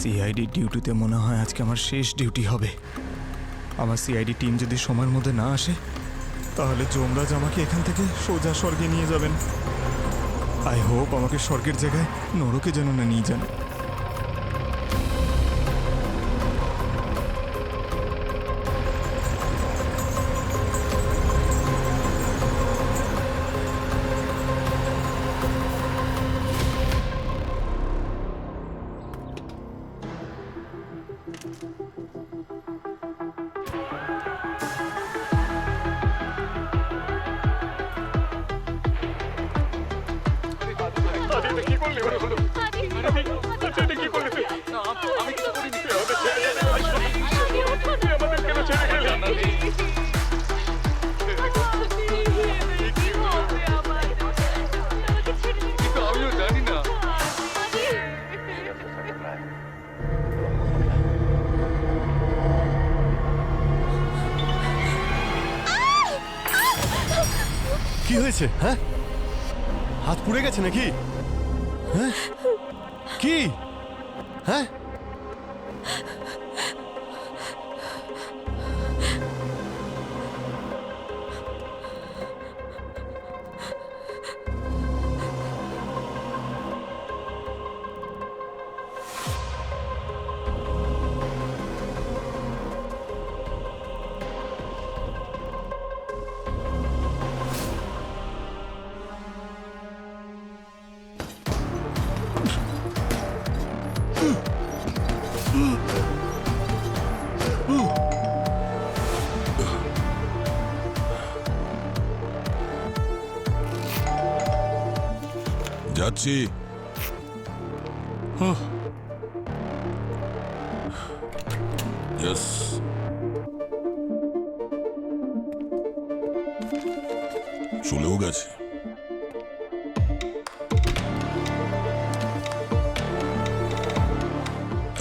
CID ডিউটিতে মনে হয় আজকে আমার শেষ ডিউটি হবে। আমার সিআইডি টিম যদি সময়ের মধ্যে না আসে তাহলে যমরাজ আমাকে এখান থেকে সোজা স্বর্গে নিয়ে যাবেন। আই হোপ আমাকে স্বর্গের জায়গায় নরকে যেন না নিয়ে যান। কি হয়েছে? হ্যাঁ, হাত পুড়ে গেছে নাকি? হ্যাঁ, কি? হ্যাঁ, যাচ্ছি। Yes. চলেও গেছে।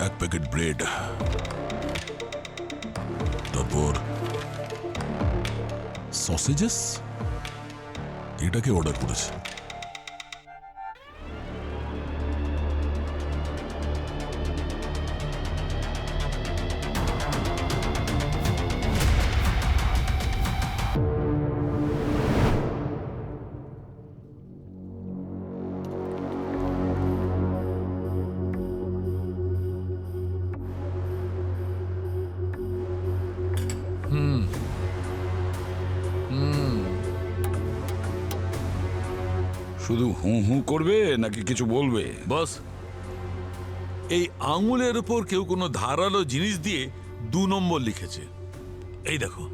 এক প্যাকেট ব্রেড, তারপর সসেজেস, এটাকে অর্ডার করেছে। শুধু হু হু করবে নাকি কিছু বলবে? বস, এই আঙুলের উপর কেউ কোনো ধারালো জিনিস দিয়ে 2 নম্বর লিখেছে। এই দেখো।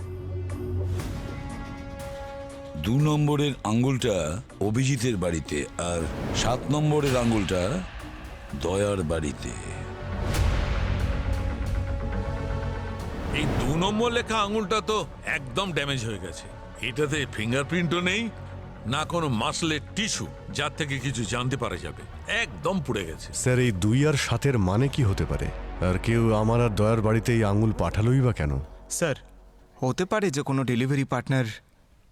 2 নম্বরের আঙ্গুলটা অভিজিতের বাড়িতে আর 7 নম্বরের আঙ্গুলটা দয়ার বাড়িতে। এই 2 নম্বর লেখা আঙুলটা তো একদম ড্যামেজ হয়ে গেছে। এটাতে ফিঙ্গারপ্রিন্টও নেই, না কোনো মাসলের টিস্যু যার থেকে কিছু জানতে পারা যাবে। একদম পুড়ে গেছে। স্যার, এই 2 আর 7-এর মানে কি হতে পারে? আর কেউ আমার আর দয়ার বাড়িতে এই আঙুল পাঠালোই বা কেন? স্যার, হতে পারে যে কোনো ডেলিভারি পার্টনার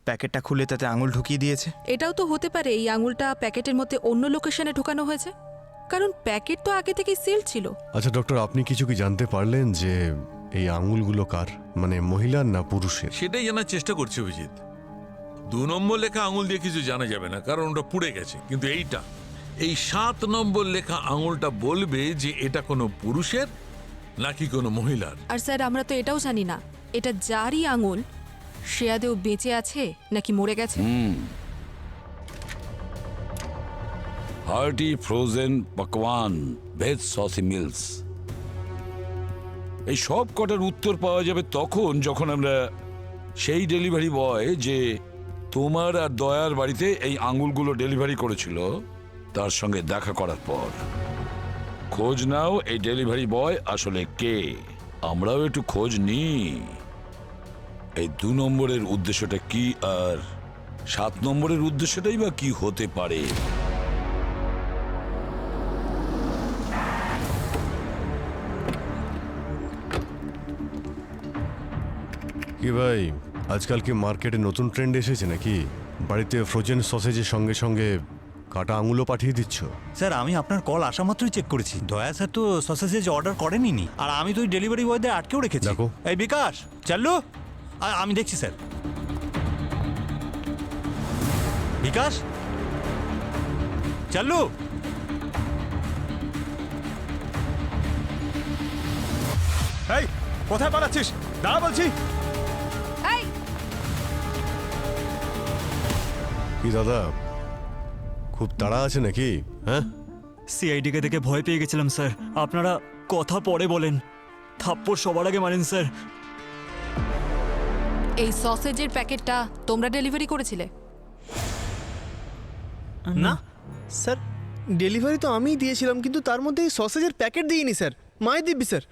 প্যাকেটটা খুলে তাতে আঙুল ঢুকিয়ে দিয়েছে। এটাও তো হতে পারে এই আঙুলটা প্যাকেটের মধ্যে অন্য লোকেশনে ঢোকানো হয়েছে, কারণ প্যাকেট তো আগে থেকেই সিল ছিল। আচ্ছা ডক্টর, আপনি কিছু কি জানতে পারলেন যে এই আঙুলগুলো কার, মানে মহিলার না পুরুষের? সেটাই জানার চেষ্টা করছি অভিজিৎ। 2 নম্বর লেখা আঙুল দিয়ে কিছু জানা যাবে না, কারণ ওটা পুড়ে গেছে। কিন্তু এই 7 নম্বর লেখা আঙুলটা বলবে যে এটা কোনো পুরুষের নাকি কোনো মহিলার। আর স্যার, আমরা তো এটাও জানি না এটা যারই আঙুল সে আদেও বেঁচে আছে নাকি মরে গেছে। Hearty frozen Pakwan veg saucy meals, এই সব কটার উত্তর পাওয়া যাবে তখন যখন আমরা সেই ডেলিভারি বয় যে তোমার আর দয়ার বাড়িতে এই আঙুলগুলো ডেলিভারি করেছিল তার সঙ্গে দেখা করার পর। খোঁজ নাও এই ডেলিভারি বয় আসলে কে, আমরাও একটু খোঁজ নিই। এই 2 নম্বরের উদ্দেশ্যটা কি আর 7 নম্বরের উদ্দেশ্যটাই বা কি হতে পারে? কি ভাই, আজকাল কি মার্কেটে নতুন ট্রেন্ড এসেছে নাকি? বাড়িতে ফ্রোজেন সসেজের সঙ্গে সঙ্গে কাটা আঙুলও পাঠিয়ে দিচ্ছ? স্যার আমি আপনার কল আসা মাত্রই চেক করেছি। দয়া স্যার তো সসেজেজ অর্ডার করেনি, আর আমি তো ওই ডেলিভারি বয়দের আটকেও রেখেছি। দেখো। এই বিকাশ, চাল্লু, আমি দেখছি স্যার। বিকাশ, চাল্লু। এই কোথায় পালাচ্ছিস? দাঁড়া বলছি। এই কি দাদা, খুব তাড়া আছে নাকি? হ্যাঁ, সিআইডিকে দেখে ভয় পেয়ে গেছিলাম স্যার। আপনারা কথা পরে বলেন, থাপ্পড় সবার আগে মারেন স্যার। এই সসেজের প্যাকেটটা তোমরা ডেলিভারি করেছিলে? না স্যার, ডেলিভারি তো আমিই দিয়েছিলাম, কিন্তু তার মধ্যে এই সসেজের প্যাকেট দিইনি স্যার। মাই দিব্যি স্যার।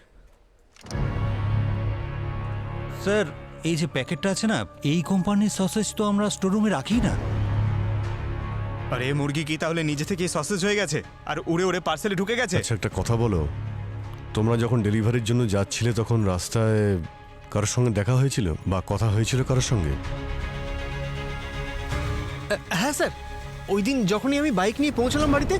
স্যার এই যে প্যাকেটটা আছে না, এই কোম্পানির সসেজ তো আমরা স্টোররুমে রাখি না। আরে মুরগি কি তাহলে নিজে থেকে সসেজ হয়ে গেছে আর উড়ে উড়ে পার্সেলে ঢুকে গেছে? আচ্ছা একটা কথা বলো, তোমরা যখন ডেলিভারির জন্য যাচ্ছিলে তখন রাস্তায় কারোর সঙ্গে দেখা হয়েছিল বা কথা হয়েছিল কারোর সঙ্গে? হ্যাঁ স্যার, ওই দিন যখনই আমি বাইক নিয়ে পৌঁছালাম বাড়িতে,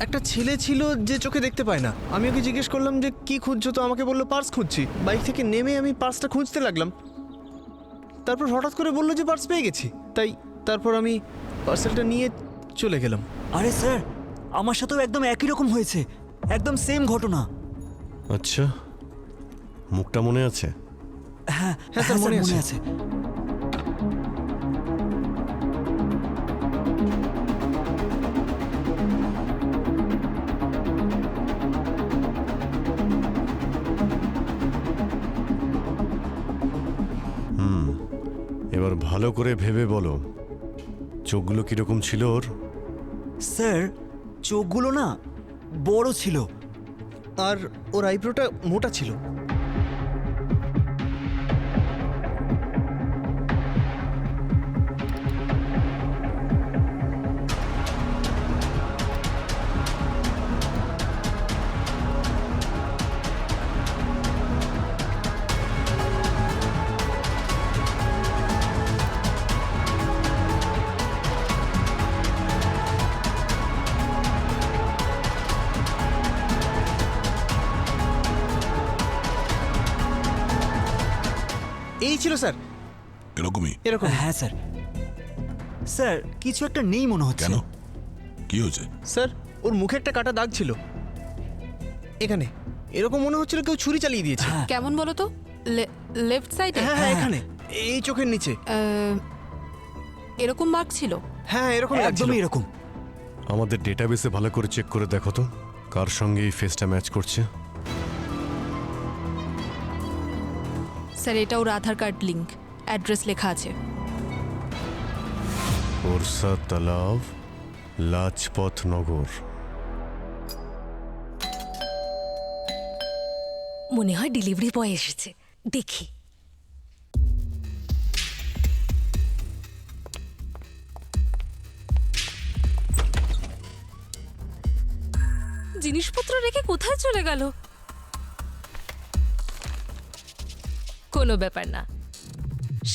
একটা ছেলে ছিল যে চোখে দেখতে পায় না। আমি ওকে জিজ্ঞেস করলাম যে কি খুঁজছো, তো আমাকে বললো পার্স খুঁজছি। বাইক থেকে নেমে আমি পার্সটা খুঁজতে লাগলাম, তারপর হঠাৎ করে বললো যে পার্স পেয়ে গেছি। তারপর আমি পার্সেলটা নিয়ে চলে গেলাম। আরে স্যার, আমার সাথেও একদম একই রকম হয়েছে, একদম সেম ঘটনা। আচ্ছা, মুখটা মনে আছে? হ্যাঁ হ্যাঁ স্যার, মনে আছে। এবার ভালো করে ভেবে বলো, চোখগুলো কিরকম ছিল ওর? স্যার চোখগুলো না বড় ছিল। আর ওর আইব্রোটা মোটা ছিল। এই ছিল স্যার, এরকমই? এরকম। হ্যাঁ স্যার। স্যার কিছু একটা নেই মনে হচ্ছে। কেন, কি হয়েছে? স্যার ওর মুখে একটা কাটা দাগ ছিল এখানে, এরকম মনে হচ্ছিল কেউ ছুরি চালিয়ে দিয়েছে। কেমন বলো তো? লেফট সাইডে হ্যাঁ হ্যাঁ, এখানে এই চোখের নিচে। এরকম মার্ক ছিল? হ্যাঁ এরকম লাগছিল। একদমই এরকম। আমাদের ডেটাবেসে ভালো করে চেক করে দেখো তো কার সঙ্গে এই ফেসটা ম্যাচ করছে। স্যার এটা ওর আধার কার্ড লিংক, অ্যাড্রেস লেখা আছে। ওরসা তালাব, লাজপত নগর। মনে হয় ডেলিভারি বয় এসেছে, দেখি। জিনিসপত্র রেখে কোথায় চলে গেল? কোনো ব্যাপার না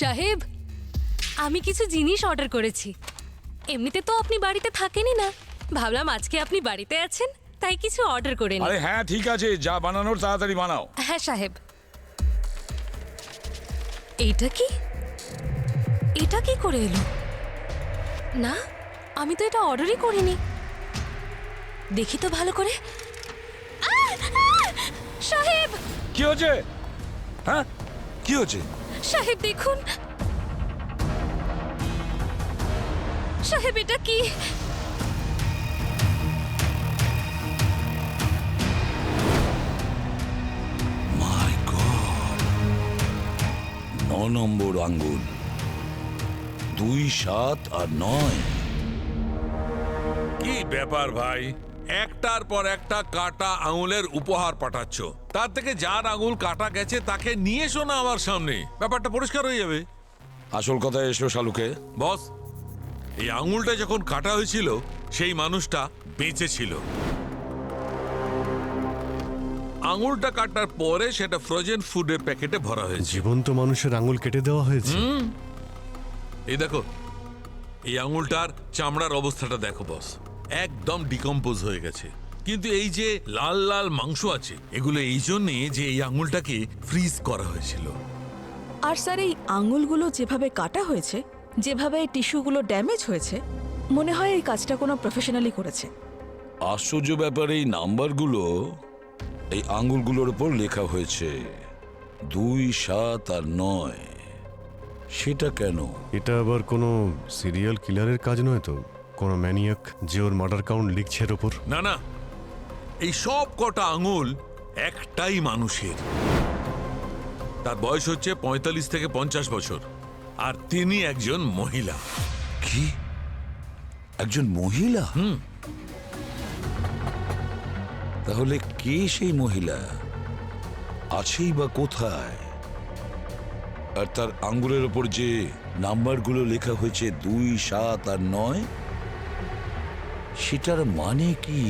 সাহেব, আমি কিছু জিনিস অর্ডার করেছি। এমনিতে তো আপনি বাড়িতে থাকেনই না, ভাবলাম আজকে আপনি বাড়িতে আছেন তাই কিছু অর্ডার করে নিই। আরে হ্যাঁ ঠিক আছে, যা বানানোর তাড়াতাড়ি বানাও। হ্যাঁ সাহেব। এইটা কি, এটা কি করে এলো? না, আমি তো এটা অর্ডারই করিনি। দেখি তো ভালো করে। সাহেব! কি হয়েছে? হ্যাঁ কি হয়েছে? সাহেব দেখুন। সাহেব এটা কি? মাই গড, 9 নম্বর আঙ্গুল, 2, 7 আর 9। কি ব্যাপার ভাই, একটার পর একটা কাটা আঙুলের উপহার পাঠাচ্ছ, তার থেকে যার আঙুল কাটা গেছে তাকে নিয়ে এসো না আমার সামনে, ব্যাপারটা পরিষ্কার হয়ে যাবে। আসল কথা এসো শালুকে। বস, এই আঙুলটা যখন কাটা হয়েছিল সেই মানুষটা বেঁচে ছিল। আঙুলটা কাটার পরে সেটা ফ্রোজেন ফুডের প্যাকেটে ভরা হয়েছে। জীবন্ত মানুষের আঙুল কেটে দেওয়া হয়েছে? এই দেখো, এই আঙুলটার চামড়ার অবস্থাটা দেখো বস, একদম ডিকম্পোজ হয়ে গেছে। কিন্তু এই যে লাল লাল মাংস আছে, এগুলো এই জন্যে যে এই আঙুলটাকে ফ্রিজ করা হয়েছিল। আর স্যার এই আঙুলগুলো যেভাবে কাটা হয়েছে, যেভাবে টিস্যুগুলো ড্যামেজ হয়েছে, মনে হয় এই কাজটা কোনো প্রফেশনালি করেছে। আশ্চর্য ব্যাপার, এই নাম্বারগুলো এই আঙ্গুলগুলোর উপর লেখা হয়েছে 2, 7 আর 9। সেটা কেন? এটা আবার কোনো সিরিয়াল কিলারের কাজ নয় তো? কোনো ম্যানিয়াক যে ওর মার্ডার কাউন্ট লিখছে এর ওপর? না না, এই সব কটা আঙুল একটাই মানুষের। তার বয়স হচ্ছে 45 থেকে 50 বছর, আর তিনি একজন মহিলা। কি? একজন মহিলা? তাহলে কে সেই মহিলা? আছেই বা কোথায়? আর তার আঙ্গুলের ওপর যে নাম্বারগুলো লেখা হয়েছে 2, 7 আর 9, সেটার মানে কি?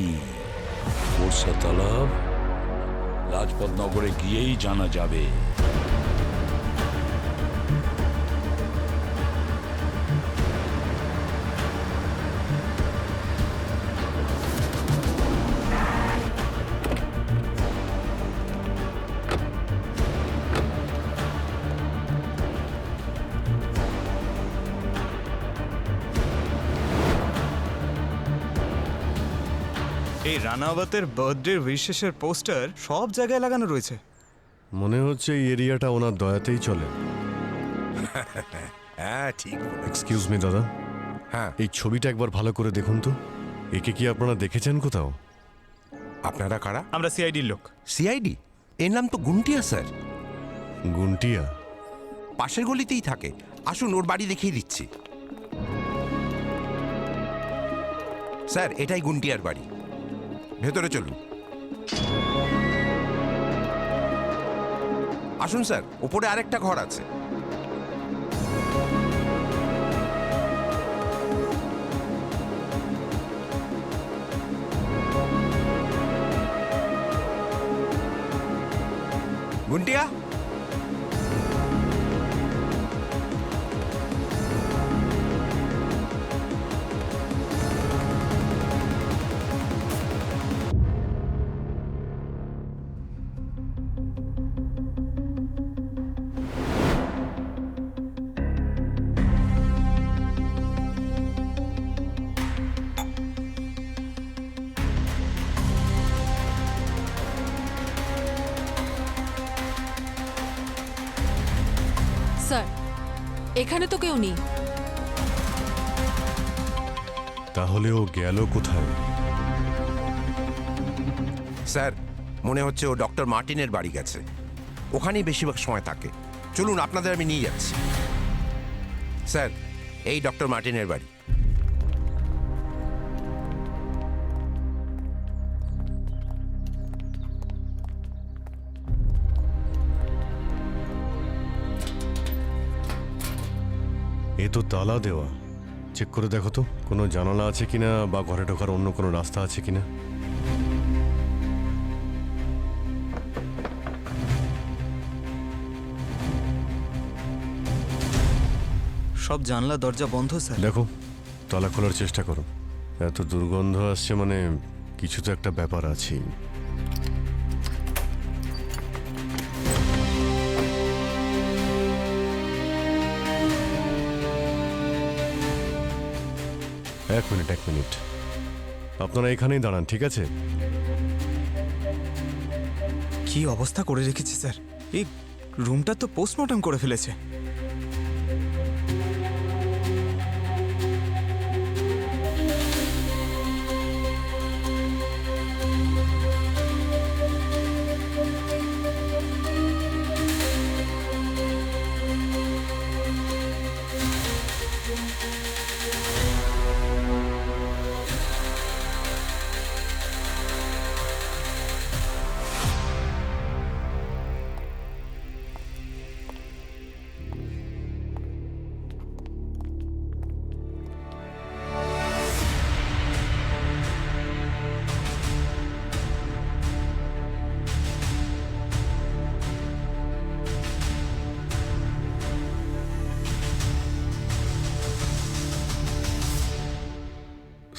বর্ষা তালাব রাজপথ নগরে গিয়েই জানা যাবে। এই রানাওয়াতের বার্থডে উইশেসের পোস্টার সব জায়গায় লাগানো রয়েছে। মনে হচ্ছে এই এরিয়াটা ওনার দয়াতেই চলে। হ্যাঁ ঠিক বলেছ। এক্সকিউজ মি দাদা, হ্যাঁ এই ছবিটা একবার ভালো করে দেখুন তো। একে কি আপনারা দেখেছেন কোথাও? আপনারা কারা? আমরা সিআইডির লোক। সিআইডি? এর নাম তো গুন্টিয়া স্যার। গুন্টিয়া? পাশের গলিতেই থাকে। আসুন ওর বাড়ি দেখিয়ে দিচ্ছি। স্যার এটাই গুন্টিয়ার বাড়ি, ভেতরে চলুন। আসুন স্যার, ওপরে আরেকটা ঘর আছে। গুন্টিয়া, স্যার, এখানে তো কেউ নেই। তাহলে ও গেল কোথায়? স্যার মনে হচ্ছে ও ডক্টর মার্টিনের বাড়ি গেছে। ওখানেই বেশিরভাগ সময় থাকে। চলুন আপনাদের আমি নিয়ে যাচ্ছি। স্যার এই ডক্টর মার্টিনের বাড়ি। এ তো তালা দেওয়া। চেক করে দেখো তো কোনো জানালা আছে কিনা বা ঘরে ঢোকার অন্য কোনো রাস্তা আছে কিনা। সব জানলা দরজা বন্ধ স্যার। দেখো, তালা খোলার চেষ্টা করো। এত দুর্গন্ধ আসছে মানে কিছু তো একটা ব্যাপার আছে। এক মিনিট, আপনারা এখানেই দাঁড়ান, ঠিক আছে? কি অবস্থা করে রেখেছে স্যার, এই রুমটা তো পোস্টমর্টম করে ফেলেছে।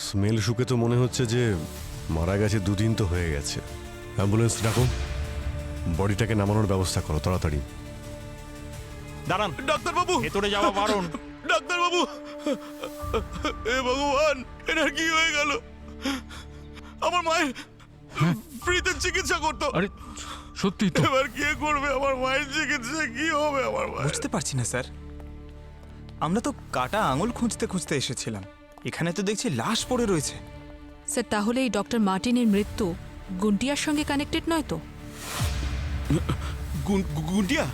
স্মেল শুকে তো মনে হচ্ছে যে মারা গেছে, 2 দিন তো হয়ে গেছে। অ্যাম্বুলেন্স ডাকো, বডিটাকে নামানোর ব্যবস্থা করো তাড়াতাড়ি। দাঁড়ান ডাক্তারবাবু, ভেতরে যাওয়া বারণ। ডাক্তারবাবু, এ ভগবান, এনার কি হয়ে গেল? আমার মায়ের ফ্রিতে চিকিৎসা করতো। আরে সত্যি তো, এবার কে করবে আমার মায়ের চিকিৎসা? কি হবে আমার মায়ের? বুঝতে পারছি না স্যার, আমরা তো কাটা আঙুল খুঁজতে খুঁজতে এসেছিলাম, এখানে তো দেখছি লাশ পড়ে রয়েছে। স্যার তাহলে এই ডক্টর মার্টিনের মৃত্যু গুন্টিয়ার সঙ্গে কানেক্টেড নয় তো? গুন্টিয়া?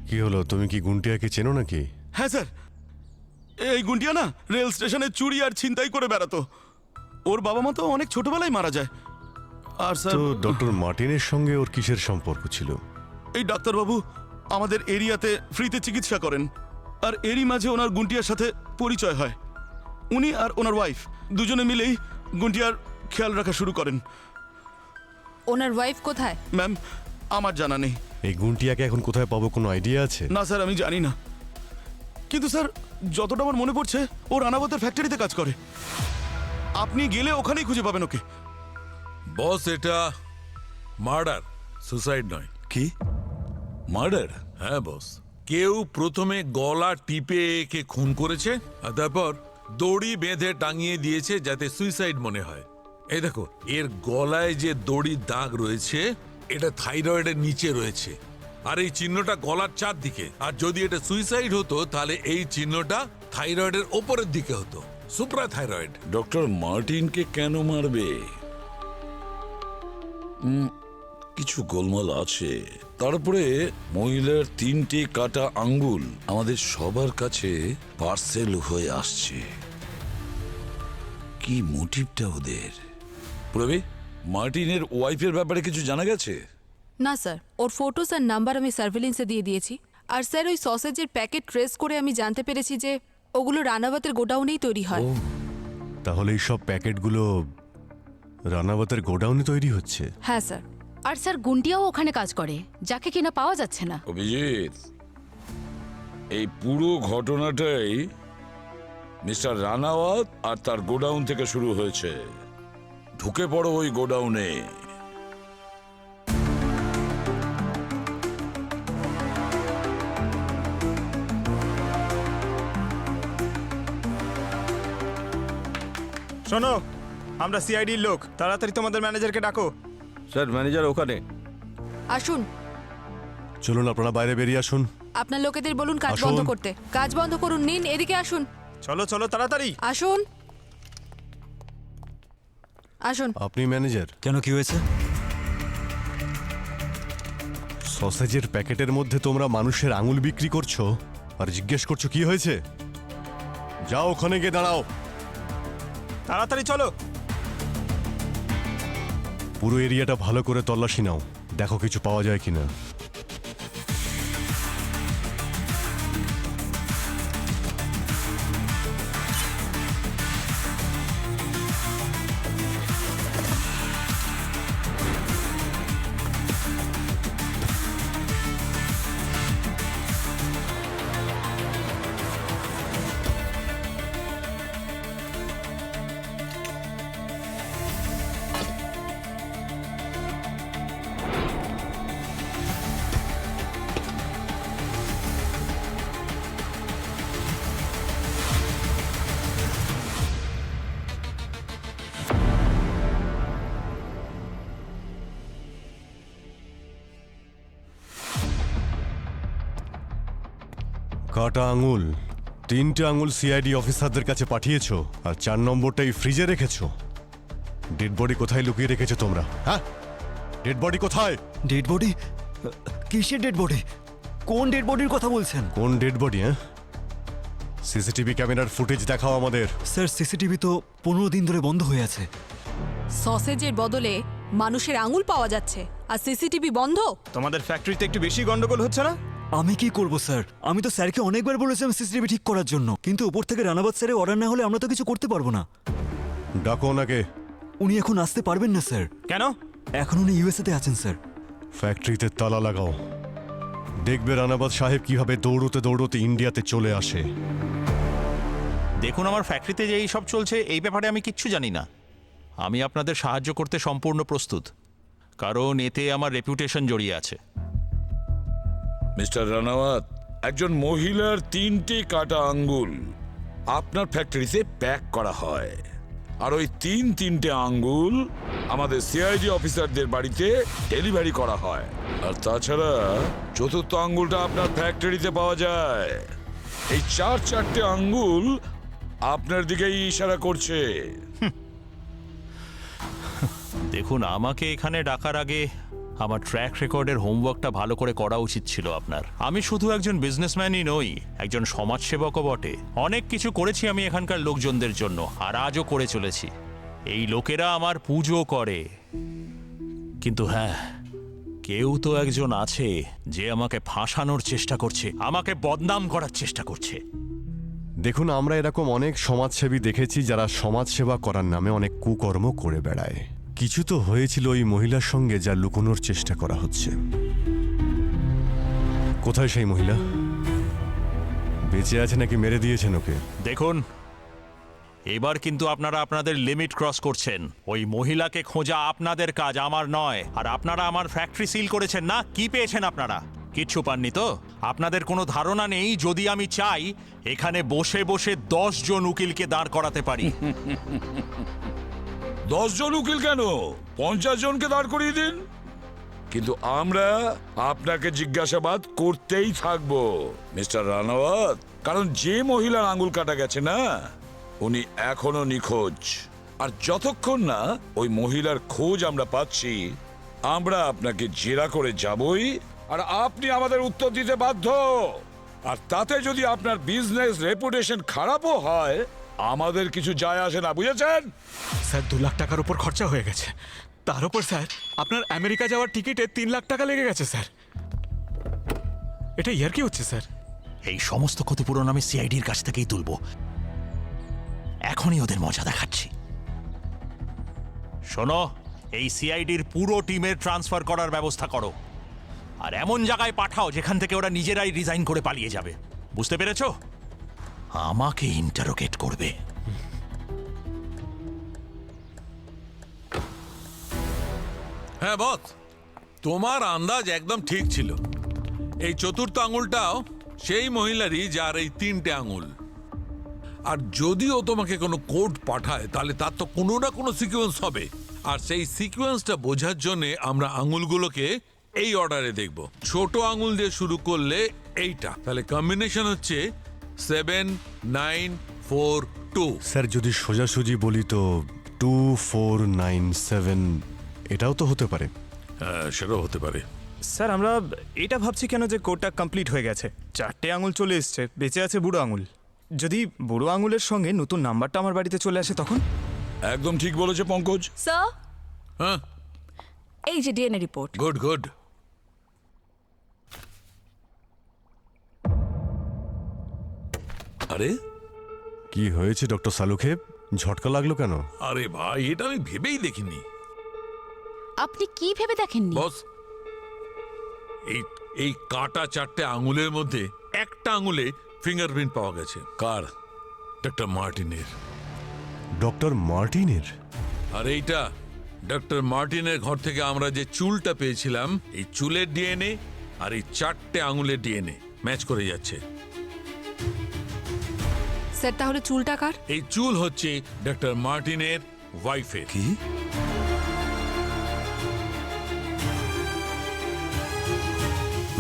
কি হলো, তুমি কি গুন্টিয়াকে চেনো নাকি? হ্যাঁ স্যার, এই গুন্টিয়া না রেল স্টেশনে চুরি আর ছিনতাই করে বেড়াতো। ওর বাবা মা তো অনেক ছোটবেলায় মারা যায়। আর স্যার, তো ডক্টর মার্টিনের সঙ্গে ওর কিসের সম্পর্ক ছিল? এই ডাক্তারবাবু আমাদের এরিয়াতে ফ্রিতে চিকিৎসা করেন, আর এরই মাঝে ওনার গুন্টিয়ার সাথে পরিচয় হয়। উনি আর ওনার ওয়াইফ দুজনে মিলেই গুন্টিয়ার খেয়াল রাখা শুরু করেন। ওনার ওয়াইফ কোথায়? ম্যাম, আমার জানা নেই। এই গুন্টিয়াকে এখন কোথায় পাবো, কোনো আইডিয়া আছে? না স্যার, আমি জানি না, কিন্তু স্যার যতটা আমার মনে পড়ছে ও রানাবতের ফ্যাক্টরিতে কাজ করে। আপনি গেলে ওখানেই খুঁজে পাবেন ওকে। বস, এটা মার্ডার, সুসাইড নয়। কি মার্ডার? হ্যাঁ বস, কেউ প্রথমে গলা টিপে একে খুন করেছে আর তারপর দড়ি বেঁধে টাঙিয়ে দিয়েছে যাতে সুইসাইড মনে হয়। এই দেখো, এর গলায় যে দড়ির দাগ রয়েছে এটা থাইরয়েডের নিচে রয়েছে, আর এই চিহ্নটা গলার চারদিকে। আর যদি এটা সুইসাইড হতো তাহলে এই চিহ্নটা থাইরয়েডের ওপরের দিকে হতো, সুপ্রা থাইরয়েড। ডক্টর মার্টিনকে কেন মারবে? কিছু গোলমাল আছে। তারপরে মহিলার 3টে কাটা আঙ্গুল আমাদের সবার কাছে পার্সেল হয়ে আসছে। কি মোটিভটা ওদের? প্রবি, মার্টিনের ওয়াইফের ব্যাপারে কিছু জানা গেছে? না স্যার, ওর ফটোস আর নাম্বার আমি সার্ভেলেন্সে দিয়ে দিয়েছি। আর স্যার ওই সসেজের প্যাকেট ট্রেস করে আমি জানতে পেরেছি যে ওগুলো রানাবতের গোডাউনেই তৈরি হয়। তাহলে এই সব প্যাকেটগুলো রানাবতের গোডাউনে তৈরি হচ্ছে? হ্যাঁ স্যার। আর স্যার গুন্ডিয়াও ওখানে কাজ করে, যাকে কিনা পাওয়া যাচ্ছে না। অভিজিৎ, এই পুরো ঘটনাটাই মিস্টার রানাওয়াত আর তার গোডাউন থেকে শুরু হয়েছে। ঢুকে পড়ো ওই গোডাউনে। শোনো, আমরা সিআইডির লোক, তাড়াতাড়ি তোমাদের ম্যানেজারকে ডাকো। স্যার ম্যানেজার ওখানে। আসুন, চলুন আপনারা বাইরে বেরিয়ে আসুন। আপনার লোকেদের বলুন কাজ আসুন। বন্ধ করতে। কাজ বন্ধ করুন, নিন এদিকে আসুন। চলো চলো তাড়াতাড়ি আসুন আসুন। আপনি ম্যানেজার? কেন, কি হয়েছে? সসেজের প্যাকেটের মধ্যে তোমরা মানুষের আঙুল বিক্রি করছো আর জিজ্ঞেস করছো কি হয়েছে? যাও ওখানে গিয়ে দাঁড়াও। তাড়াতাড়ি চলো। পুরো এরিয়াটা ভালো করে তল্লাশি নাও, দেখো কিছু পাওয়া যায় কিনা। কাটা আঙুল, 3টে আঙুল সিআইডি অফিসারদের কাছে পাঠিয়েছো, আর 4 নম্বরটাই ফ্রিজে রেখেছো। ডেড বডি কোথায় লুকিয়ে রেখেছো তোমরা? হ্যাঁ, ডেড বডি কোথায়? Dead body? কিসের ডেড বডি? কোন ডেড বডির কথা বলছেন? কোন ডেড বডি? হ্যাঁ, সিসিটিভি ক্যামেরার ফুটেজ দেখাও আমাদের। স্যার সিসিটিভি তো 15 দিন ধরে বন্ধ হয়ে আছে। সসেজের বদলে মানুষের আঙুল পাওয়া যাচ্ছে আর সিসিটিভি বন্ধ। তোমাদের ফ্যাক্টরিতে একটু বেশি গন্ডগোল হচ্ছে না? আমি কি করব স্যার? আমি তো স্যারকে অনেকবার বলেছিলাম সিসিটিভি ঠিক করার জন্য, কিন্তু উপর থেকে রানাবাদ স্যারের অর্ডার না হলে আমরা তো কিছু করতে পারবো না। ডাকো ওনাকে। উনি এখন আসতে পারবেন না স্যার। কেন? এখন উনি ইউএসএ তে আছেন স্যার। ফ্যাক্টরিতে তালা লাগাও, দেখবে রানাবাদ সাহেব কিভাবে দৌড়তে দৌড়তে ইন্ডিয়াতে চলে আসে। দেখুন, আমার ফ্যাক্টরিতে যে এই সব চলছে এই ব্যাপারে আমি কিচ্ছু জানি না। আমি আপনাদের সাহায্য করতে সম্পূর্ণ প্রস্তুত, কারণ এতে আমার রেপুটেশন জড়িয়ে আছে। মিস্টার রানাওয়াত, একজন মহিলার 3টে কাটা আঙ্গুল আপনার ফ্যাক্টরিতে প্যাক করা হয়, আর ওই তিনটে আঙ্গুল আমাদের সিআইডি অফিসারদের বাড়িতে ডেলিভারি করা হয়। আর তাছাড়া চতুর্থ আঙ্গুলটা আপনার ফ্যাক্টরিতে পাওয়া যায়। এই চারটে আঙ্গুল আপনার দিকেই ইশারা করছে। দেখুন, আমাকে এখানে ডাকার আগে আমার ট্র্যাক রেকর্ডের হোমওয়ার্কটা ভালো করে করা উচিত ছিল আপনার। আমি শুধু একজন বিজনেসম্যানই নই, একজন সমাজসেবকও বটে। অনেক কিছু করেছি আমি এখানকার লোকজনদের জন্য, আর আজও করে চলেছি। এই লোকেরা আমার পুজো করে, কিন্তু হ্যাঁ, কেউ তো একজন আছে যে আমাকে ফাঁসানোর চেষ্টা করছে, আমাকে বদনাম করার চেষ্টা করছে। দেখুন, আমরা এরকম অনেক সমাজসেবী দেখেছি যারা সমাজসেবা করার নামে অনেক কুকর্ম করে বেড়ায়। কিছু তো হয়েছিল ওই মহিলার সঙ্গে যা লুকোনোর চেষ্টা করা হচ্ছে। কোথায় সেই মহিলা? বেঁচে আছে নাকি মেরে দিয়েছেন ওকে? দেখুন, এবার কিন্তু আপনারা আপনাদের লিমিট ক্রস করছেন। ওই মহিলাকে খোঁজা আপনাদের কাজ, আমার নয়। আর আপনারা আমার ফ্যাক্টরি সিল করেছেন না, কি পেয়েছেন আপনারা? কিচ্ছু পাননি তো? আপনাদের কোনো ধারণা নেই, যদি আমি চাই এখানে বসে বসে 10 জন উকিলকে দাঁড় করাতে পারি। 10 জন উকিল কেন, 50 জনকে দাঁড় করিয়ে দিন, কিন্তু আমরা আপনাকে জিজ্ঞাসাবাদ করতেই থাকবো মিস্টার রানাওয়াত। কারণ যে মহিলার আঙ্গুল কাটা গেছে না, উনি এখনো নিখোঁজ। আর যতক্ষণ না ওই মহিলার খোঁজ আমরা পাচ্ছি, আমরা আপনাকে জেরা করে যাবই, আর আপনি আমাদের উত্তর দিতে বাধ্য। আর তাতে যদি আপনার বিজনেস রেপুটেশন খারাপও হয়, আমাদের কিছু যায় আসে না, বুঝেছেন? স্যার 2 লাখ টাকার উপর খরচা হয়ে গেছে। তার উপর স্যার আপনার আমেরিকা যাওয়ার টিকিটে 3 লাখ টাকা লেগে গেছে স্যার। এটা ইয়ার কি হচ্ছে স্যার? এই সমস্ত ক্ষতিপূরণ আমি সিআইডির কাছ থেকেই তুলব। এখনই ওদের মজা দেখাচ্ছি। শোনো, এই সিআইডির পুরো টিমের ট্রান্সফার করার ব্যবস্থা করো, আর এমন জায়গায় পাঠাও যেখান থেকে ওরা নিজেরাই রিজাইন করে পালিয়ে যাবে। বুঝতে পেরেছো? আমাকে ইন্টারোগেট করবে। হ্যাঁ বস, তোমার আন্দাজ একদম ঠিক ছিল। এই চতুর্থ আঙুলটাও সেই মহিলারই, যার এই 3টে আঙুল। আর যদিও তোমাকে কোনো কোড পাঠায়, তাহলে তার তো কোনো না কোনো সিকোয়েন্স হবে। আর সেই সিকোয়েন্সটা বোঝার জন্য আমরা আঙুলগুলোকে এই অর্ডারে দেখব। ছোট আঙুল দিয়ে শুরু করলে এইটা, তাহলে কম্বিনেশন হচ্ছে 7, 9, 4, 2। স্যার, যদি সোজাসুজি বলি তো 2, 4, 9, 7 এটাও তো হতে পারে। হ্যাঁ, সেটাও হতে পারে। স্যার আমরা এটা ভাবছি কেন যে কোডটা কমপ্লিট হয়ে গেছে, 4টে আঙুল চলে এসছে, বেঁচে আছে বুড়ো আঙুল। যদি বুড়ো আঙুলের সঙ্গে নতুন নাম্বারটা আমার বাড়িতে চলে আসে তখন? একদম ঠিক বলেছে পঙ্কজ। স্যার, হ্যাঁ, এই যে ডিএনএ রিপোর্ট। Good good. আরে কি হয়েছে ডক্টর সালুখেব? ঝটকা লাগলো কেন? আরে ভাই, এটা আমি ভেবেই দেখিনি। আপনি কি ভেবে দেখেননি? বস, এই এই কাটা 4টে আঙুলের মধ্যে একটা আঙুলে ফিঙ্গারপ্রিন্ট পাওয়া গেছে। কার? ডক্টর মার্টিনের। ডক্টর মার্টিনের? আর এইটা ডক্টর মার্টিনের ঘর থেকে আমরা যে চুলটা পেয়েছিলাম, এই চুলের ডিএনএ আর এই 4টে আঙুলের ডিএনএ ম্যাচ করে যাচ্ছে। স্যার তাহলে চুলটা কার? এই চুল হচ্ছে ডক্টর মার্টিনের ওয়াইফের। কি?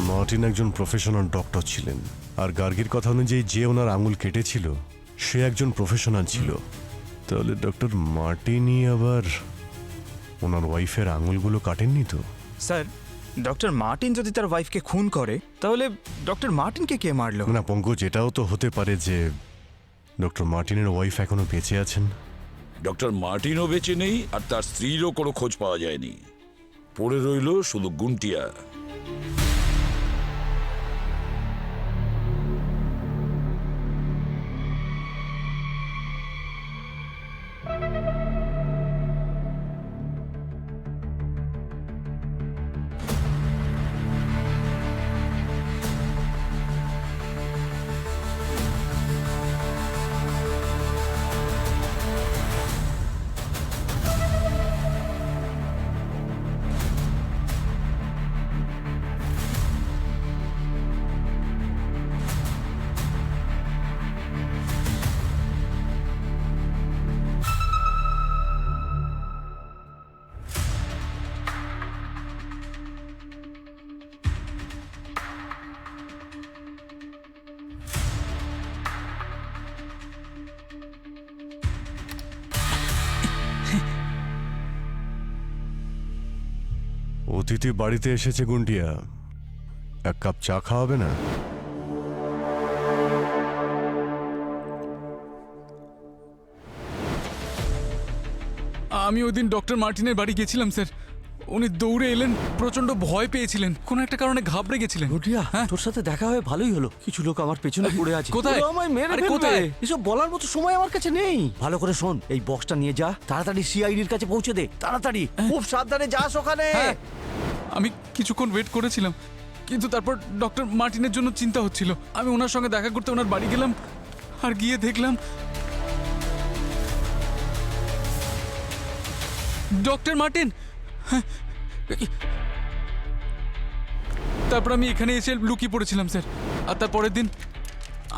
মার্টিন একজন প্রফেশনাল ডক্টর ছিলেন, আর গার্গির কথা অনুযায়ী যে ওনার আঙুল কেটেছিল সে একজন প্রফেশনাল ছিল। তাহলে ডক্টর মার্টিনই আবার ওনার ওয়াইফের আঙুলগুলো কাটেননি তো? স্যার ডক্টর মার্টিন যদি তার ওয়াইফকে খুন করে, তাহলে ডক্টর মার্টিনকে কে মারলো? না পঙ্কজ, এটাও তো হতে পারে যে ডক্টর মার্টিনের ওয়াইফ এখনো বেঁচে আছেন। ডক্টর মার্টিনও বেঁচে নেই, আর তার স্ত্রীরও কোনো খোঁজ পাওয়া যায়নি। পড়ে রইল শুধু গুন্টিয়া। অতিথি বাড়িতে এসেছে গুন্টিয়া, এক কাপ চা খাওয়াবে না? আমি ওই দিন ডক্টর মার্টিনের বাড়ি গেছিলাম স্যার। উনি দৌড়ে এলেন, প্রচন্ড ভয় পেয়েছিলেন, কোনো একটা কারণে ঘাবড়ে গেছিলেন। গুটিয়া, তোর সাথে দেখা হয়ে ভালোই হলো। কিছু লোক আমার পেছনে পড়ে আছে। কোথায়? ওরা আমায় মেরে আরে ফেলবে। কোথায়? এসব বলার মতো সময় আমার কাছে নেই। ভালো করে শোন, এই বক্সটা নিয়ে যা, তাড়াতাড়ি সিআইডির কাছে পৌঁছে দে, তাড়াতাড়ি। খুব সাবধানে যাস ওখানে। হ্যাঁ, আমি কিছুক্ষণ ওয়েট করেছিলাম, কিন্তু তারপর ডক্টর মার্টিনের জন্য চিন্তা হচ্ছিল। আমি ওনার সঙ্গে দেখা করতে ওনার বাড়ি গেলাম, আর গিয়ে দেখলাম ডক্টর মার্টিন। হ্যাঁ, তারপর আমি এখানে এসে লুকিয়ে পড়েছিলাম স্যার, আর তার পরের দিন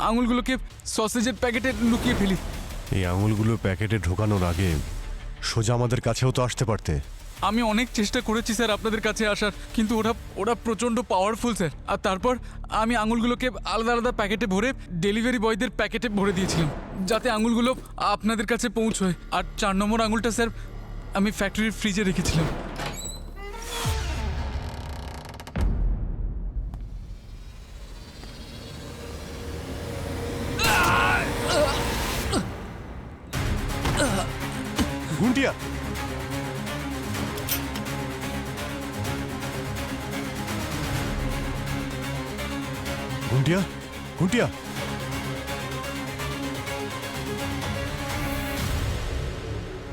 আঙুলগুলোকে সসেজের প্যাকেটে লুকিয়ে ফেলি। এই আঙুলগুলো প্যাকেটে ঢোকানোর আগে সোজা আমাদের কাছেও তো আসতে পারতে। আমি অনেক চেষ্টা করেছি স্যার আপনাদের কাছে আসার, কিন্তু ওরা প্রচণ্ড পাওয়ারফুল স্যার। আর তারপর আমি আঙুলগুলোকে আলাদা আলাদা প্যাকেটে ভরে ডেলিভারি বয়দের প্যাকেটে ভরে দিয়েছিলাম, যাতে আঙুলগুলো আপনাদের কাছে পৌঁছয়। আর 4 নম্বর আঙুলটা স্যার আমি ফ্যাক্টরির ফ্রিজে রেখেছিলাম। গুন্টিয়া, গুন্টিয়া, গুন্টিয়া।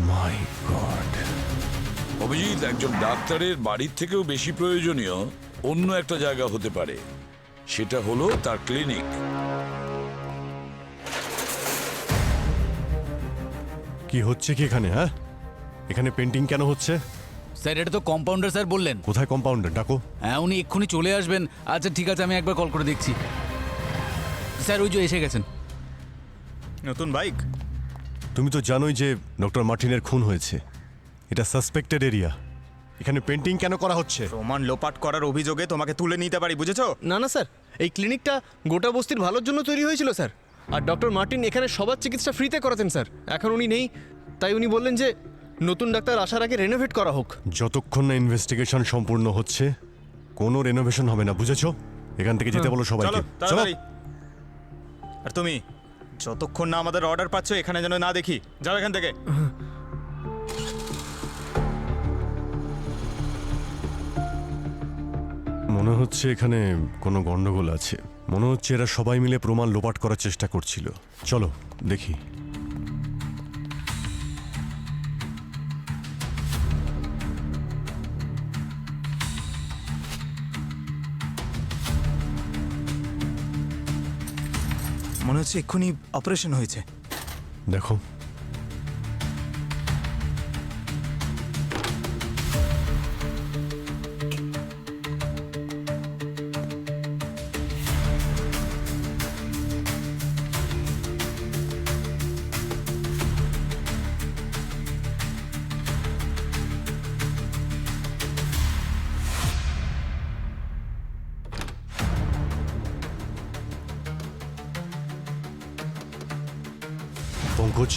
মাই গড। অভিজিৎ, একজন ডাক্তারের বাড়ির থেকেও বেশি প্রয়োজনীয় অন্য একটা জায়গা হতে পারে, সেটা হলো তার ক্লিনিক। কি হচ্ছে কি এখানে? হ্যাঁ, এখানে পেন্টিং কেন হচ্ছে? স্যার, এটা তো কম্পাউন্ডার স্যার বললেন। কোথায় কম্পাউন্ডার? ডাকো। হ্যাঁ, উনি এক্ষুনি চলে আসবেন। আচ্ছা ঠিক আছে, আমি একবার কল করে দেখছি। স্যার, ওই যে এসে গেছেন। নতুন বাইক? তুমি তো জানোই যে ডক্টর মার্টিনের খুন হয়েছে। এটা সাসপেক্টেড এরিয়া। এখানে পেন্টিং কেন করা হচ্ছে? প্রমাণ লোপাট করার অভিযোগে তোমাকে তুলে নিতে পারি, বুঝেছো? না না স্যার, এই ক্লিনিকটা গোটা বস্তির ভালোর জন্য তৈরি হয়েছিল স্যার। আর ডক্টর মার্টিন এখানে সবার চিকিৎসা ফ্রিতে করাতেন স্যার। এখন উনি নেই, তাই উনি বললেন যে নতুন ডাক্তার আসার আগে রেনোভেট করা হোক। যতক্ষণ না ইনভেস্টিগেশন সম্পূর্ণ হচ্ছে কোনো রেনোভেশন হবে না, বুঝেছো? এখান থেকে যেতে বলো সবাইকে। চলো তাড়াতাড়ি। আর তুমি যতক্ষণ না আমাদের অর্ডার পাচ্ছ এখানে যেন না দেখি, যাও এখান থেকে। মনে হচ্ছে এখানে কোনো গন্ডগোল আছে। মনে হচ্ছে এরা সবাই মিলে প্রমাণ লোপাট করার চেষ্টা করছিল। চলো দেখি। মনে হচ্ছে এক্ষুনি অপারেশন হয়েছে। দেখো, পঙ্কজ,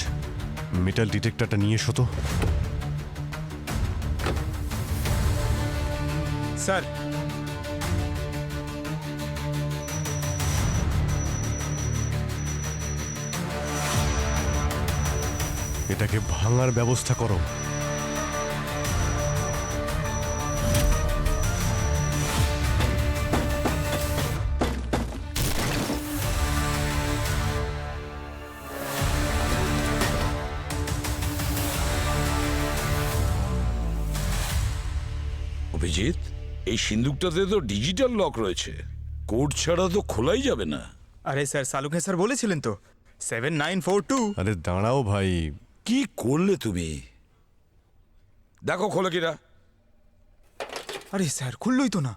মেটাল ডিটেক্টরটা নিয়ে এসো তো। স্যার, এটাকে ভাঙার ব্যবস্থা করো। অভিজিৎ, এই সিন্দুকটাতে তো ডিজিটাল লক রয়েছে, কোড ছাড়া তো খোলাই যাবে না। আরে স্যার, সালুকে স্যার বলেছিলেন তো 7942। আরে দাঁড়াও ভাই, কি করলে তুমি? দেখো খোলে কিনা। আরে স্যার, খুললই তো না।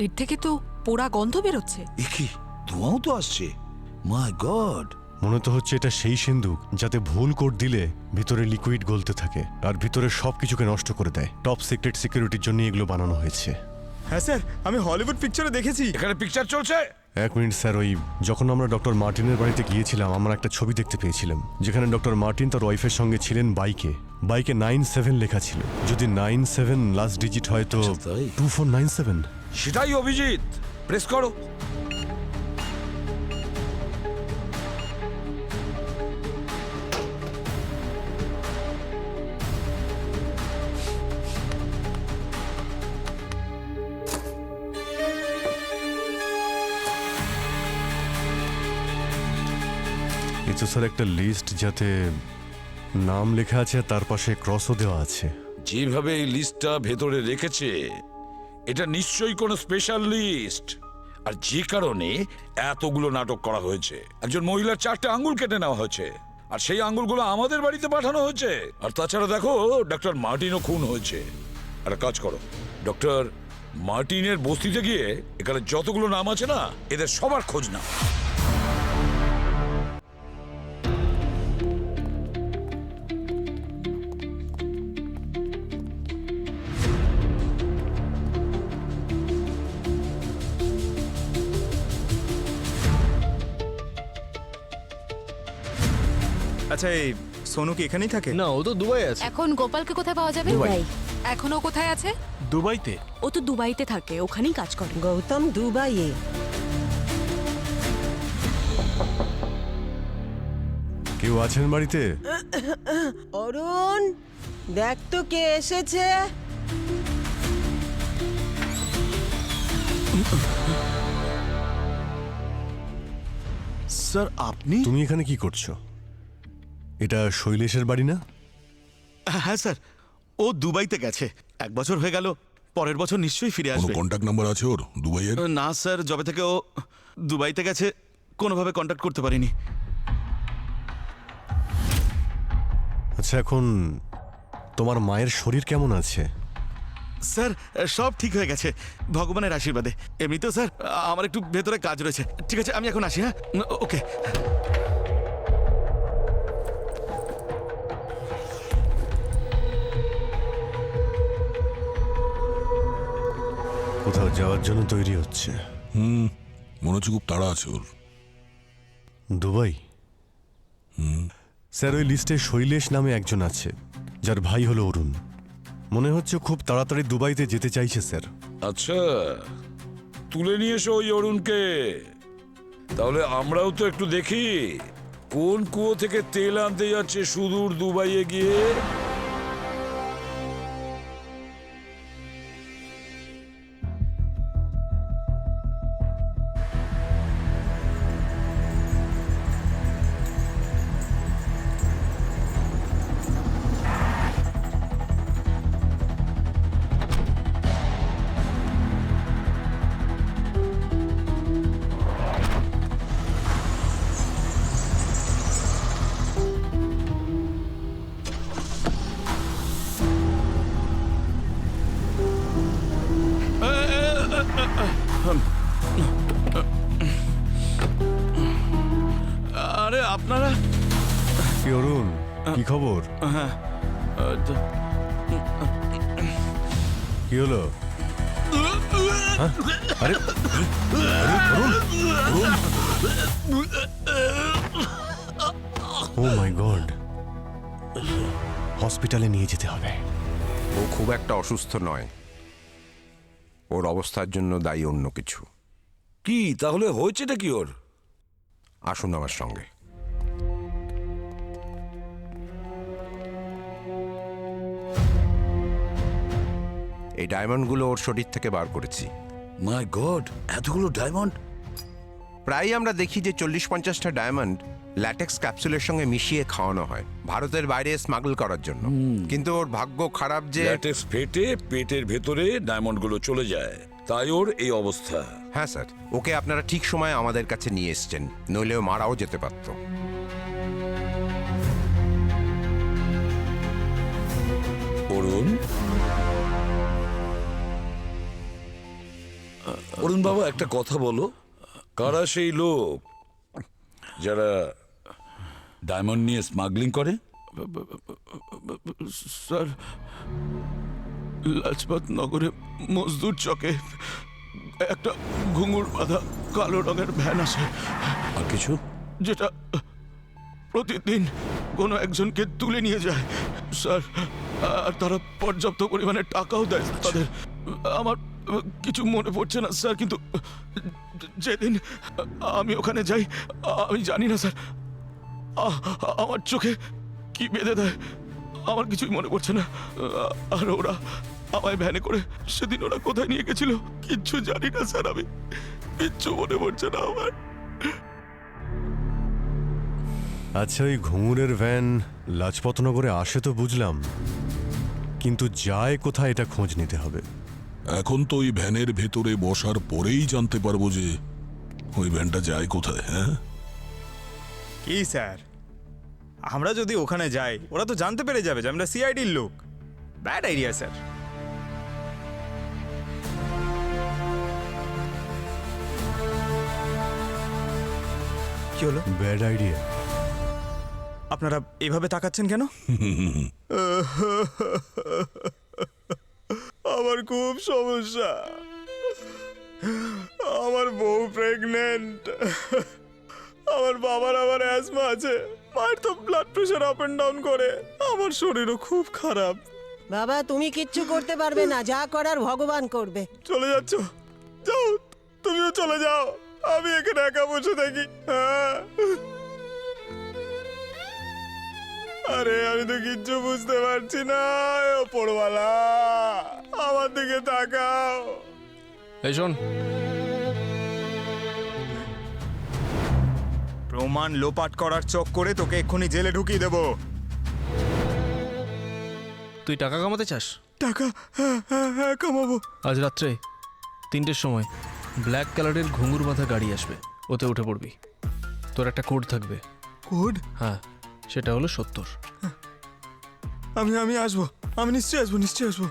এর থেকে তো পোড়া গন্ধ বেরোচ্ছে। কি ধোঁয়াও তো আসছে। মাই গড, মনে তো হচ্ছে এটা সেই সিন্দুক যাতে ভুল কোড দিলে ভিতরে লিকুইড গলতে থাকে আর ভিতরে সবকিছুকে নষ্ট করে দেয়। টপ সিক্রেট সিকিউরিটির জন্য এগুলো বানানো হয়েছে। হ্যাঁ স্যার, আমি হলিউড পিকচারে দেখেছি। এখানে পিকচার চলছে। এক মিনিট স্যার, ওই যখন আমরা ডক্টর মার্টিনের বাড়িতে গিয়েছিলাম আমরা একটা ছবি দেখতে পেয়েছিলাম যেখানে ডক্টর মার্টিন তার ওয়াইফের সঙ্গে ছিলেন বাইকে। বাইকে 97 লেখা ছিল। যদি 97 লাস্ট ডিজিট হয় তো 2497। সেটাই অভিজিৎ, প্রেস করো। এই তো স্যার একটা লিস্ট, যাতে নাম লেখা আছে আর তার পাশে ক্রসও দেওয়া আছে। যেভাবে এই লিস্টটা ভেতরে রেখেছে, এটা নিশ্চয়ই কোনো স্পেশাল লিস্ট। আর যে কারণে এতগুলো নাটক করা হয়েছে। একজন মহিলার 4টে আঙ্গুল কেটে নেওয়া হয়েছে, আর সেই আঙ্গুলগুলো আমাদের বাড়িতে পাঠানো হয়েছে। আর তাছাড়া দেখো, ডক্টর মার্টিনও খুন হয়েছে। আর এক কাজ করো, ডক্টর মার্টিনের বস্তিতে গিয়ে এখানে যতগুলো নাম আছে না, এদের সবার খোঁজ নাও। আচ্ছা, এই সোনু কি এখানেই থাকে? না, ও তো দুবাই আছে। এখন গোপালকে কোথায় পাওয়া যাবে? দুবাই। এখনো কোথায় আছে? দুবাইতে? ও তো দুবাইতে থাকে, ওখানেই কাজ করে। গৌতম দুবাইয়ে। কেউ আছেন বাড়িতে? অরুণ, দেখ তো কে এসেছে। স্যার আপনি? তুমি এখানে কি করছো? এটা শৈলেশের বাড়ি না? হ্যাঁ স্যার, ও দুবাইতে গেছে। 1 বছর হয়ে গেল, পরের বছর নিশ্চয়ই ফিরে আসবে। কন্ট্যাক্ট নাম্বার আছে ওর দুবাইয়ের? না স্যার, যবে থেকে ও দুবাইতে গেছে কোনোভাবে কন্ট্যাক্ট করতে পারিনি। আচ্ছা, এখন তোমার মায়ের শরীর কেমন আছে? স্যার সব ঠিক হয়ে গেছে ভগবানের আশীর্বাদে। এমনিতেও স্যার আমার একটু ভেতরে কাজ রয়েছে। ঠিক আছে, আমি এখন আসি। হ্যাঁ, ওকে। কোথাও যাওয়ার জন্য তৈরি হচ্ছে। মনে হচ্ছে খুব তাড়া আছে ওর। দুবাই? স্যার, ওই লিস্টে শৈলেশ নামে একজন আছে, যার ভাই হলো অরুণ। মনে হচ্ছে খুব তাড়াতাড়ি দুবাইতে যেতে চাইছে স্যার। আচ্ছা, তুলে নিয়ে এসো ওই অরুণকে। তাহলে আমরাও তো একটু দেখি কোন কুয়ো থেকে তেল আনতে যাচ্ছে সুদূর দুবাইয়ে গিয়ে। আরে আপনারা? কি অরুণ, কি খবর? হ্যাঁ, কি হলো? হ্যাঁ? আরে অরুণ, ও মাই গড, হসপিটালে নিয়ে যেতে হবে। ও খুব একটা অসুস্থ নয়, ওর অবস্থার জন্য দায়ী অন্য কিছু। কি তাহলে হয়েছেটা কি ওর? আসুন আমার সঙ্গে। এই ডায়মন্ডগুলো ওর শরীর থেকে বার করেছি। মাই গড, এতগুলো ডায়মন্ড! প্রায় আমরা দেখি যে 40-50টা ডায়মন্ড ল্যাটেক্স ক্যাপসুলের সঙ্গে মিশিয়ে খাওয়ানো হয় ভারতের বাইরে স্মাগল করার জন্য। কিন্তু ওর ভাগ্য খারাপ যে ল্যাটেক্স ফেটে পেটের ভেতরে ডায়মন্ডগুলো চলে যায়, তাই ওর এই অবস্থা। হ্যাঁ স্যার, ওকে আপনারা ঠিক সময়ে আমাদের কাছে নিয়ে এসছেন, নইলেও মারাও যেতে পারত। অরুণ, অরুণ বাবা, একটা কথা বলো, কারা সেই লোক যারা ডায়মন্ড নিয়ে স্মাগলিং করে? স্যার, লাজপত নগরে মজদুর চকে একটা ঘুঙুর বাঁধা কালো রঙের ভ্যান আসে। আর কিছু? যেটা প্রতিদিন কোনো একজনকে তুলে নিয়ে যায় স্যার, আর তারা পর্যাপ্ত পরিমাণে টাকাও দেয় তাদের। আমার কিছু মনে পড়ছে না স্যার, কিন্তু যেদিন আমি ওখানে যাই আমি জানি না স্যার আমার চোখে কি বেঁধে দেয়, আমার কিছুই মনে পড়ছে না। আর ওরা আমায় ভ্যানে করে সেদিন ওরা কোথায় নিয়ে গেছিল কিচ্ছু জানি না স্যার, আমি কিচ্ছু মনে পড়ছে না আমার। আচ্ছা, ওই ঘুঙুরের ভ্যান লাজপতনগরে আসে তো বুঝলাম, কিন্তু যায় কোথায় এটা খোঁজ নিতে হবে। এখন তো ওই ভ্যানের ভেতরে বসার পরেই জানতে পারবো যে ওই ভ্যানটা যায় কোথায়। হ্যাঁ কি স্যার, আমরা যদি ওখানে যাই ওরা তো জানতে পেরে যাবে যে আমরা সিআইডির লোক। Bad idea sir. কি হলো? Bad idea? আপনারা এভাবে তাকাচ্ছেন কেন? আমার খুব সমস্যা, আমার বউ প্রেগনেন্ট, আমার বাবার আবার অ্যাজমা আছে, মায়ের তো blood pressure up and down করে, আমার শরীরও খুব খারাপ। বাবা তুমি কিচ্ছু করতে পারবে না, যা করার ভগবান করবে। চলে যাচ্ছ? যাও, তুমিও চলে যাও, আমি এখানে একা বসে থাকি। আরে আমি তো কিচ্ছু বুঝতে পারছি না, ওপরওয়ালা আমার দিকে তাকাও। এই শোন, প্রমাণ লোপাট করার চক করে তোকে এক্ষুনি জেলে ঢুকিয়ে দেবো। তুই টাকা কামাতে চাস? টাকা? হ্যাঁ কামাবো। আজ রাত্রে 3টের সময় ব্ল্যাক কালারের ঘুঙুর বাঁধা গাড়ি আসবে, ওতে উঠে পড়বি। তোর একটা কোড থাকবে। কোড? হ্যাঁ, সেটা হলো 70। আমি আসবো, আমি নিশ্চয়ই আসবো।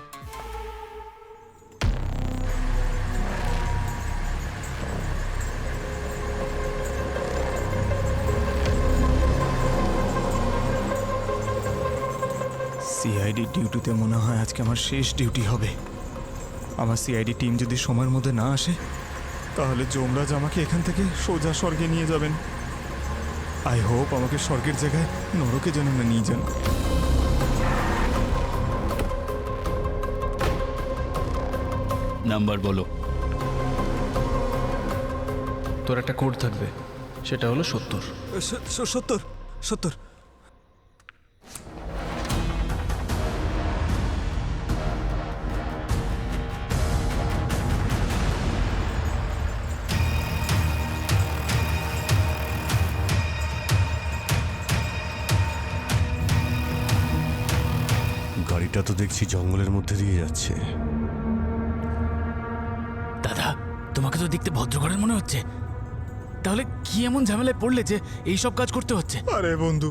সিআইডি ডিউটিতে মনে হয় আজকে আমার শেষ ডিউটি হবে। আমার সিআইডি টিম যদি সময়ের মধ্যে না আসে তাহলে যমরাজ আমাকে এখান থেকে সোজা স্বর্গে নিয়ে যাবেন। আই হোপ আমাকে স্বর্গের জায়গায় নরকে যেন না নিয়ে যান। নাম্বার বলো। তোর একটা কোড থাকবে, সেটা হলো 70। 70। গাড়িটা তো দেখছি জঙ্গলের মধ্যে দিয়ে যাচ্ছে। দাদা, তোমাকে তো দেখতে ভদ্রঘরের মনে হচ্ছে, তাহলে কি এমন ঝামেলায় পড়লে যে এই সব কাজ করতে হচ্ছে? আরে বন্ধু,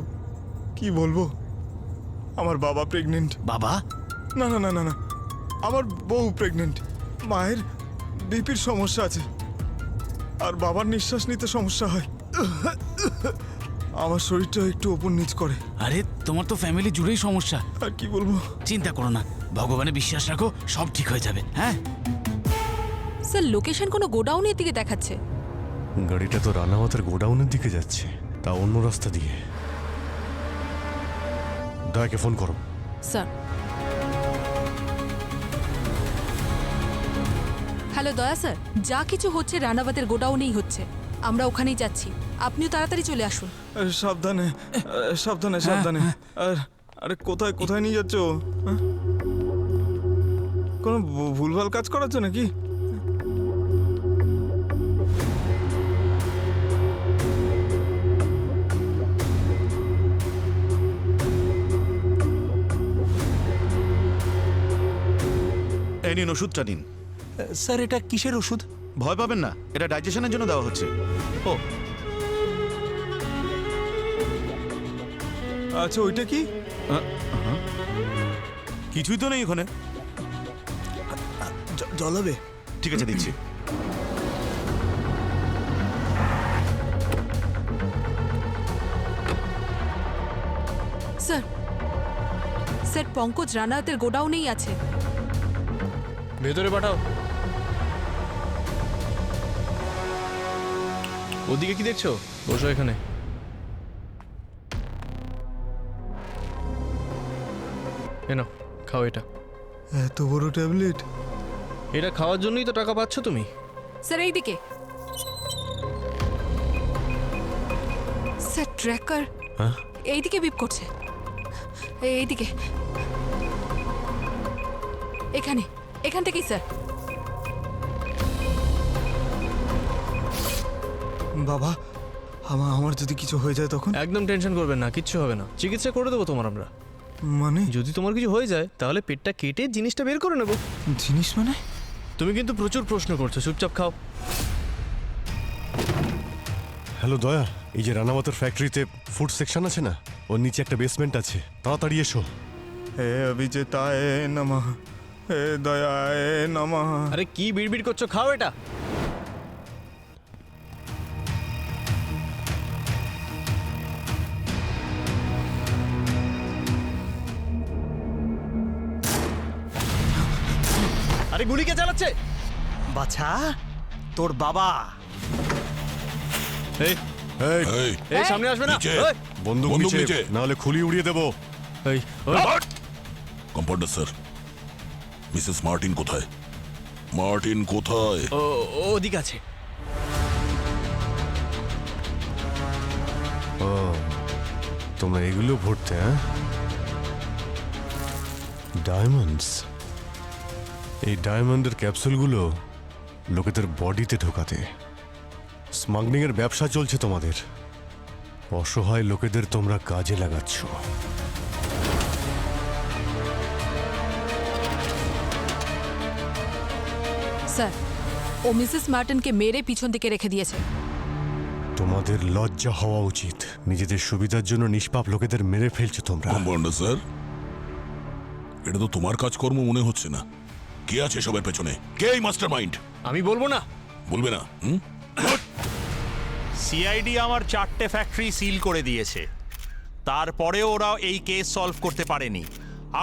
কি বলবো, আমার বাবা প্রেগনেন্ট। বাবা? না, আমার বউ প্রেগনেন্ট। মায়ের বিপির সমস্যা আছে আর বাবার নিঃশ্বাস নিতে সমস্যা হয়। আমার শরীরটা একটু ওপর নিচ করে। আরে তোমার তো ফ্যামিলি জুড়েই সমস্যা। আর কি বলবো? চিন্তা করো না, ভগবানে বিশ্বাস রাখো, সব ঠিক হয়ে যাবে। হ্যাঁ স্যার, লোকেশন কোনো গোডাউনের দিকে দেখাচ্ছে। গাড়িটা তো রানাওয়াতের গোডাউনের দিকে যাচ্ছে, তা অন্য রাস্তা দিয়ে। দয়াকে ফোন করো। স্যার। হ্যালো দয়া স্যার, যা কিছু হচ্ছে রানাবাদের গোডাউনেই হচ্ছে, আমরা ওখানেই যাচ্ছি, আপনিও তাড়াতাড়ি চলে আসুন। সাবধানে। আরে কোথায় নিয়ে যাচ্ছ? কোনো ভুলভাল কাজ করাচ্ছ নাকি? এই নিন ওষুধটা নিন। স্যার, এটা কিসের ওষুধ? ভয় পাবেন না, এটা ডাইজেশনের জন্য দেওয়া হচ্ছে। ও আচ্ছা, ওইটা কি? কিছুই তো নেই ওখানে। জল হবে? ঠিক আছে, দিচ্ছি। স্যার পঙ্কজ রানাতের গোডাউনেই আছে। ভেতরে পাঠাও। ওদিকে কি দেখছো? বসো এখানে। নাও খাও এটা। এত বড় ট্যাবলেট? এটা খাওয়ার জন্যই তো টাকা পাচ্ছ তুমি। স্যার এইদিকে। স্যার ট্র্যাকার এইদিকে বিপ করছে, এইদিকে, এখানে, এখান থেকেই স্যার। বাবা, আমার যদি কিছু হয়ে যায় তখন? একদম টেনশন করবেন না, কিচ্ছু হবে না, চিকিৎসা করে দেবো তোমার আমরা। মানে? যদি তোমার কিছু হয়ে যায় তাহলে পেটটা কেটে জিনিসটা বের করে নেবো। জিনিস মানে? তুমি কিন্তু প্রচুর প্রশ্ন করছো, চুপচাপ খাও। হ্যালো দয়া, এই যে রানাবতের ফ্যাক্টরিতে ফুড সেকশন আছে না, ওর নিচে একটা বেসমেন্ট আছে, তাড়াতাড়ি এসো। হে অভিজিতায় নমঃ, হে দয়ায় নমঃ। আরে কি বিড়বিড় করছো, খাও এটা। আরে গুলি কে চালাচ্ছে? বাছা, তোর বাবা। এই এই সামনে আসবে না। এই, বন্দুক নিচে, নাহলে খুলি উড়িয়ে দেবো। এই কম্পাউন্ডার স্যার, মিসেস মার্টিন কোথায়? মার্টিন কোথায়? ওদিকে আছে। ও, তোমরা এগুলো ভরতে? হ্যাঁ, ডায়মন্ডস। এই ডায়মন্ডের ক্যাপসুলগুলো লোকেদের বডিতে ঢোকাতে। স্মাগলিং এর ব্যবসা চলছে তোমাদের। অসহায় লোকেদের তোমরা কাজে লাগাচ্ছ। স্যার, ও মিসেস মার্টিনকে মেরে পিছন দিকে রেখে দিয়েছে। তোমাদের লজ্জা হওয়া উচিত। নিজেদের সুবিধার জন্য নিষ্পাপ লোকেদের মেরে ফেলছো তোমরা। কম্পাউন্ডার স্যার, এটা তো তোমার কাজকর্ম মনে হচ্ছে না। কে আছে সবার পেছনে? কে এই মাস্টারমাইন্ড? আমি বলবো না। বলবে না? সিআইডি আমার 4টে ফ্যাক্টরি সিল করে দিয়েছে, তারপরেও ওরা এই কেস সলভ করতে পারেনি।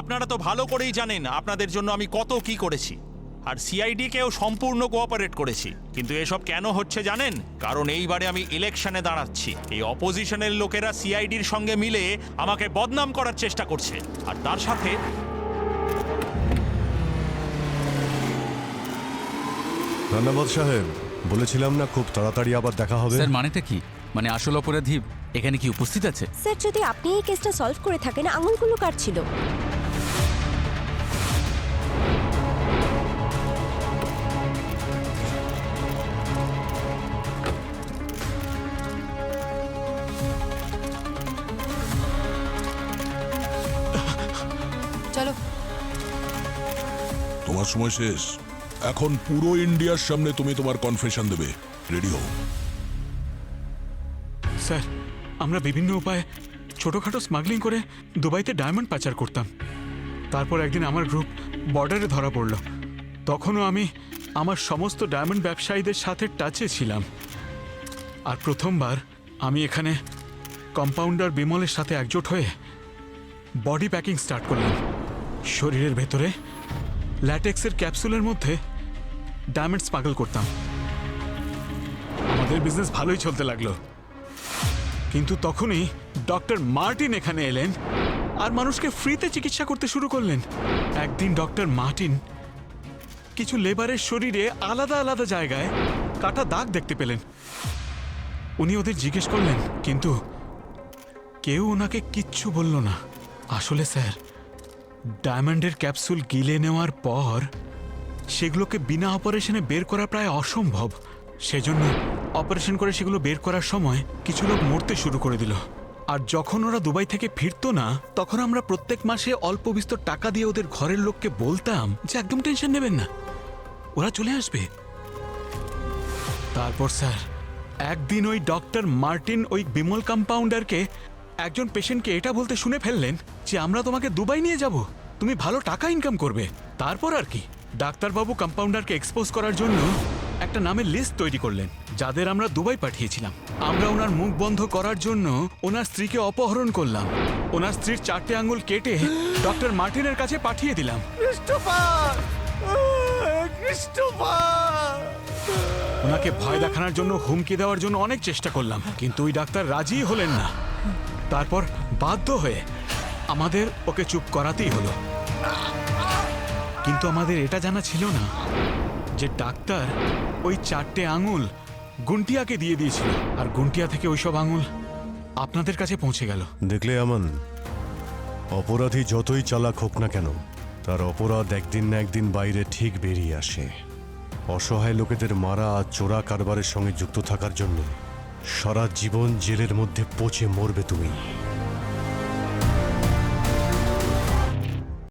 আপনারা তো ভালো করেই জানেন আপনাদের জন্য আমি কত কি করেছি, আর সিআইডিকেও সম্পূর্ণ কোঅপারেট করেছি। কিন্তু এসব কেন হচ্ছে জানেন? কারণ এইবারে আমি ইলেকশনে দাঁড়াচ্ছি। এই অপোজিশনের লোকেরা সিআইডির সঙ্গে মিলে আমাকে বদনাম করার চেষ্টা করছে, আর তার সাথে ধন্যবাদ সাহেব, বলেছিলাম না খুব তাড়াতাড়ি আবার দেখা হবে। স্যার মানেটা কি? মানে আসল অপরাধী এখানে কি উপস্থিত আছে? স্যার, যদি আপনি এই কেসটা সলভ করে থাকেন, আঙুলগুলো কার ছিল? চলো। তোমার সময় শেষ। এখন পুরো ইন্ডিয়ার সামনে তুমি তোমার কনফেশন দেবে। রেডি হও। স্যার, আমরা বিভিন্ন উপায়ে ছোটখাটো স্মাগলিং করে দুবাইতে ডায়মন্ড পাচার করতাম। তারপর একদিন আমার গ্রুপ বর্ডারে ধরা পড়ল। তখনও আমি আমার সমস্ত ডায়মন্ড ব্যবসায়ীদের সাথে টাচে ছিলাম। আর প্রথমবার আমি এখানে কম্পাউন্ডার বিমলের সাথে একজোট হয়ে বডি প্যাকিং স্টার্ট করলাম। শরীরের ভেতরে ল্যাটেক্সের ক্যাপসুলের মধ্যে ডায়মন্ড স্মাগল করতাম। আমাদের বিজনেস ভালোই চলতে লাগলো, কিন্তু তখনই ডক্টর মার্টিন এখানে এলেন আর মানুষকে ফ্রিতে চিকিৎসা করতে শুরু করলেন। একদিন ডক্টর মার্টিন কিছু লেবারের শরীরে আলাদা আলাদা জায়গায় কাটা দাগ দেখতে পেলেন। উনি ওদের জিজ্ঞেস করলেন, কিন্তু কেউ ওনাকে কিচ্ছু বলল না। আসলে স্যার, ডায়মন্ডের ক্যাপসুল গিলে নেওয়ার পর সেগুলোকে বিনা অপারেশনে বের করা প্রায় অসম্ভব। সেজন্য অপারেশন করে সেগুলো বের করার সময় কিছু লোক মরতে শুরু করে দিল। আর যখন ওরা দুবাই থেকে ফিরতো না, তখন আমরা প্রত্যেক মাসে অল্প বিস্তর টাকা দিয়ে ওদের ঘরের লোককে বলতাম যে একদম টেনশন নেবেন না, ওরা চলে আসবে। তারপর স্যার, একদিন ওই ডক্টর মার্টিন ওই বিমল কম্পাউন্ডারকে একজন পেশেন্টকে এটা বলতে শুনে ফেললেন যে আমরা তোমাকে দুবাই নিয়ে যাব, তুমি ভালো টাকা ইনকাম করবে। তারপর আর কি, ডাক্তারবাবু কম্পাউন্ডারকে এক্সপোজ করার জন্য একটা নামের লিস্ট তৈরি করলেন যাদের আমরা দুবাই পাঠিয়েছিলাম। আমরা ওনার মুখ বন্ধ করার জন্য ওনার স্ত্রীকে অপহরণ করলাম। ওনার স্ত্রীর 4টে আঙুল কেটে ডক্টর মার্টিনের কাছে পাঠিয়ে দিলাম। ওনাকে ভয় দেখানোর জন্য, হুমকি দেওয়ার জন্য অনেক চেষ্টা করলাম, কিন্তু ওই ডাক্তার রাজি হলেন না। তারপর বাধ্য হয়ে আমাদের ওকে চুপ করাতেই হলো। কিন্তু আমাদের এটা জানা ছিল না যে ডাক্তার ওই 4টে আঙুল গুন্টিয়াকে দিয়ে দিয়েছিল, আর গুন্টিয়া থেকে ওইসব আঙুল আপনাদের কাছে পৌঁছে গেল। দেখলে আমান, অপরাধী যতই চালাক হোক না কেন, তার অপরাধ একদিন না একদিন বাইরে ঠিক বেরিয়ে আসে। অসহায় লোকেদের মারা আর চোরা কারবারের সঙ্গে যুক্ত থাকার জন্য সারা জীবন জেলের মধ্যে পচে মরবে তুমি।